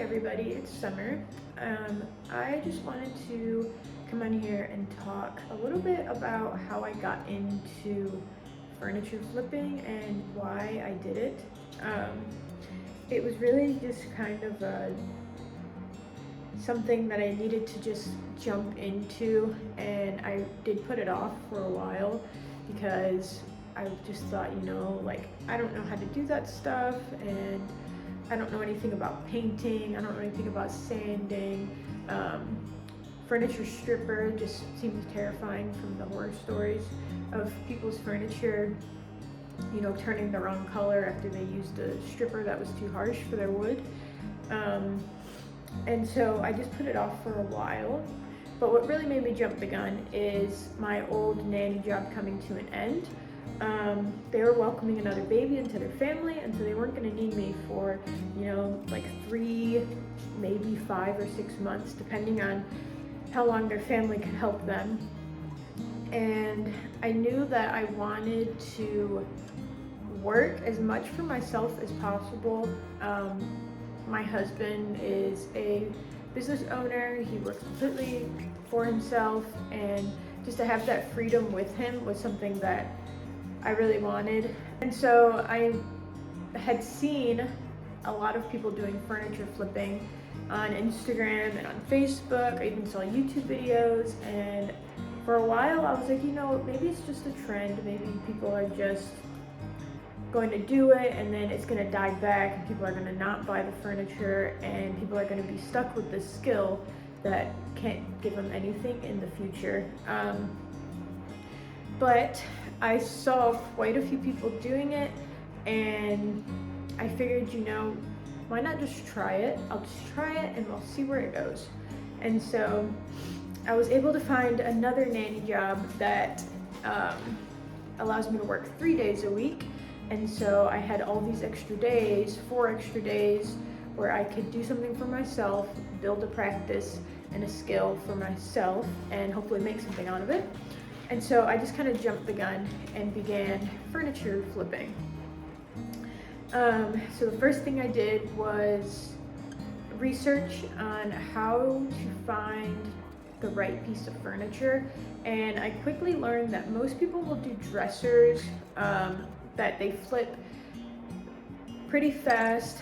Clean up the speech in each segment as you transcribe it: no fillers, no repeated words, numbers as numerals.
everybody, it's Summer. I just wanted to come on here and talk a little bit about how I got into furniture flipping and why I did it. It was really just kind of something that I needed to just jump into, and I did put it off for a while because I just thought, like, I don't know how to do that stuff, and I don't know anything about painting, I don't know anything about sanding. Furniture stripper just seems terrifying from the horror stories of people's furniture, turning the wrong color after they used a stripper that was too harsh for their wood. And so I just put it off for a while. But what really made me jump the gun is my old nanny job coming to an end. They were welcoming another baby into their family, and so they weren't going to need me for, like 3, maybe 5 or 6 months, depending on how long their family could help them. And I knew that I wanted to work as much for myself as possible. My husband is a business owner. He works completely for himself, and just to have that freedom with him was something that I really wanted. And so I had seen a lot of people doing furniture flipping on Instagram and on Facebook. I even saw YouTube videos, and for a while I was like, maybe it's just a trend. Maybe people are just going to do it, and then it's going to die back, and people are going to not buy the furniture, and people are going to be stuck with this skill that can't give them anything in the future. But I saw quite a few people doing it, and I figured, why not just try it? I'll just try it and we'll see where it goes. And so I was able to find another nanny job that allows me to work 3 days a week. And so I had all these extra days, 4 extra days, where I could do something for myself, build a practice and a skill for myself, and hopefully make something out of it. And so I just kind of jumped the gun and began furniture flipping. So the first thing I did was research on how to find the right piece of furniture. And I quickly learned that most people will do dressers, that they flip pretty fast.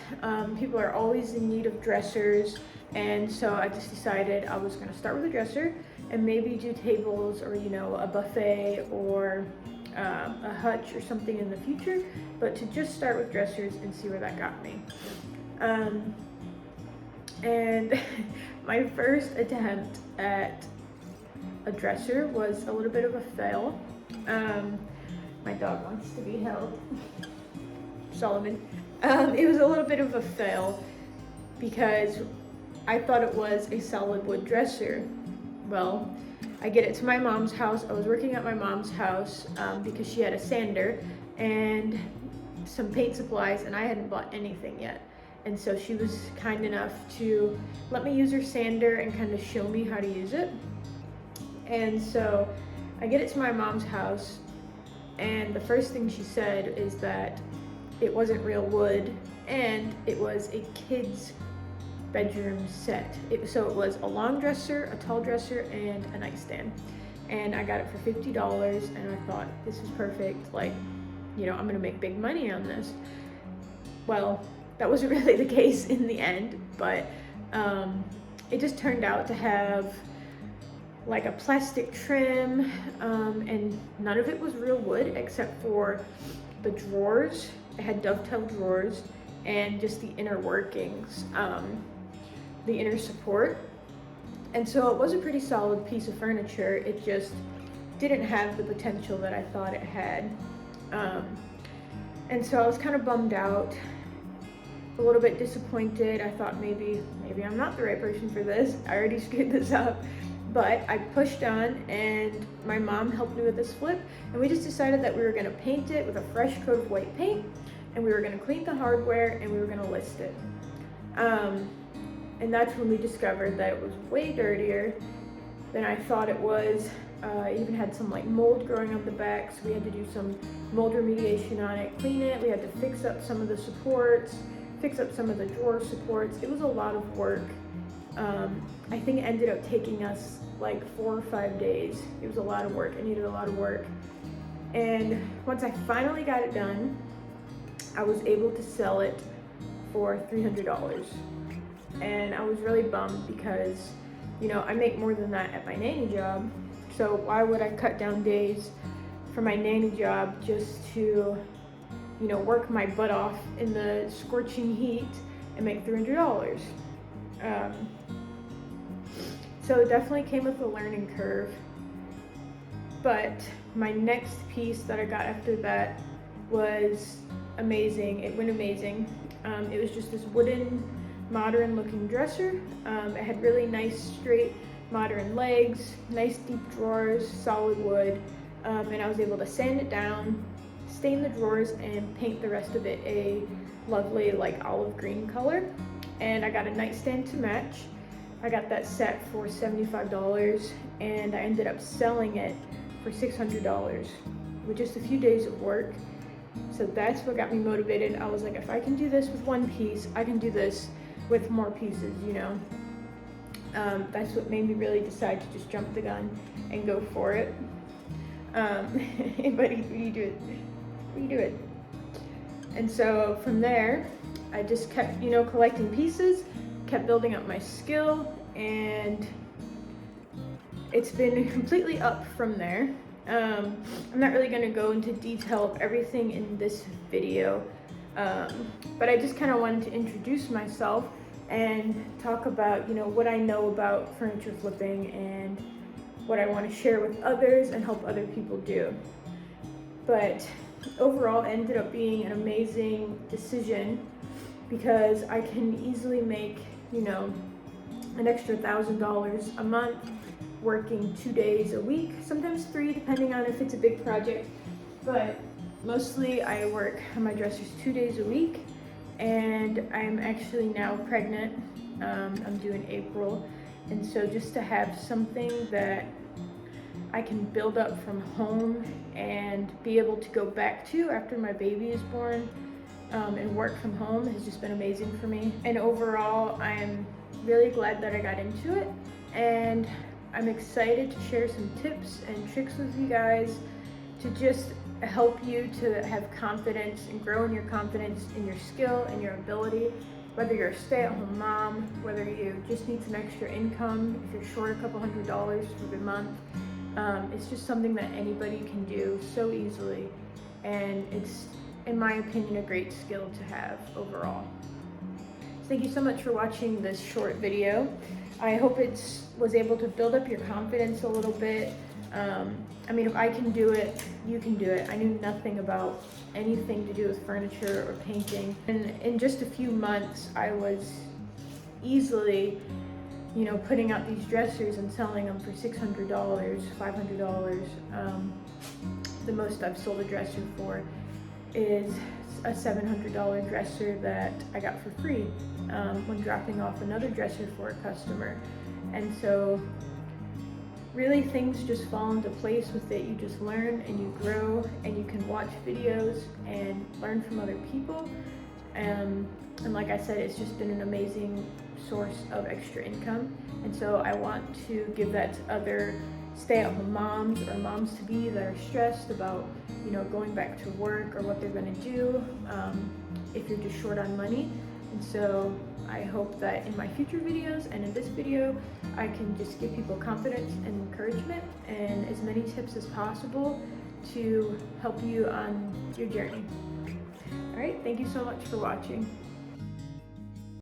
People are always in need of dressers. And so I just decided I was gonna start with a dresser and maybe do tables or, a buffet or a hutch or something in the future, but to just start with dressers and see where that got me. And my first attempt at a dresser was a little bit of a fail. My dog wants to be held. Solomon. It was a little bit of a fail because I thought it was a solid wood dresser. Well, I get it to my mom's house. I was working at my mom's house because she had a sander and some paint supplies, and I hadn't bought anything yet. And so she was kind enough to let me use her sander and kind of show me how to use it. And so I get it to my mom's house, and the first thing she said is that it wasn't real wood, and it was a kid's bedroom set. So it was a long dresser, a tall dresser, and a nightstand. And I got it for $50, and I thought, this is perfect. Like, I'm gonna make big money on this. Well, that wasn't really the case in the end, but it just turned out to have like a plastic trim, and none of it was real wood except for the drawers. It had dovetail drawers and just the inner workings, the inner support. And so it was a pretty solid piece of furniture. It just didn't have the potential that I thought it had. And so I was kind of bummed out, a little bit disappointed. I thought maybe I'm not the right person for this. I already screwed this up. But I pushed on, and my mom helped me with this flip, and we just decided that we were gonna paint it with a fresh coat of white paint, and we were gonna clean the hardware, and we were gonna list it. And that's when we discovered that it was way dirtier than I thought it was. It even had some like mold growing up the back, so we had to do some mold remediation on it, clean it. We had to fix up some of the supports, fix up some of the drawer supports. It was a lot of work. I think it ended up taking us like 4 or 5 days. It was a lot of work. It needed a lot of work. And once I finally got it done, I was able to sell it for $300. And I was really bummed because, you know, I make more than that at my nanny job. So why would I cut down days for my nanny job just to, you know, work my butt off in the scorching heat and make $300? So it definitely came with a learning curve. But my next piece that I got after that was amazing. It went amazing. It was just this wooden, modern looking dresser. It had really nice, straight, modern legs, nice deep drawers, solid wood. And I was able to sand it down, stain the drawers, and paint the rest of it a lovely like olive green color. And I got a nightstand to match. I got that set for $75, and I ended up selling it for $600 with just a few days of work. So that's what got me motivated. I was like, if I can do this with one piece, I can do this with more pieces, you know. That's what made me really decide to just jump the gun and go for it. Hey buddy, what are you doing? And so from there, I just kept, you know, collecting pieces, kept building up my skill, and it's been completely up from there. I'm not really going to go into detail of everything in this video, but I just kind of wanted to introduce myself and talk about, you know, what I know about furniture flipping and what I want to share with others and help other people do. But overall, it ended up being an amazing decision because I can easily make, you know, an extra $1,000 a month working 2 days a week, sometimes 3, depending on if it's a big project. But mostly I work on my dressers 2 days a week, and I'm actually now pregnant. I'm due in April, and so just to have something that I can build up from home and be able to go back to after my baby is born, and work from home has just been amazing for me. And overall, I'm really glad that I got into it, and I'm excited to share some tips and tricks with you guys to just help you to have confidence and grow in your confidence in your skill and your ability, whether you're a stay-at-home mom, whether you just need some extra income, if you're short a couple $100s for the month. It's just something that anybody can do so easily, and it's, in my opinion, a great skill to have overall. So thank you so much for watching this short video. I hope it was able to build up your confidence a little bit. I mean, if I can do it, you can do it. I knew nothing about anything to do with furniture or painting. And in just a few months, I was easily, you know, putting out these dressers and selling them for $600, $500. The most I've sold a dresser for is a $700 dresser that I got for free when dropping off another dresser for a customer. And so really things just fall into place with it. You just learn and you grow, and you can watch videos and learn from other people. And like I said, it's just been an amazing source of extra income. And so I want to give that to other stay-at-home moms or moms-to-be that are stressed about, you know, going back to work or what they're going to do if you're just short on money. And so I hope that in my future videos and in this video, I can just give people confidence and encouragement and as many tips as possible to help you on your journey. All right, thank you so much for watching.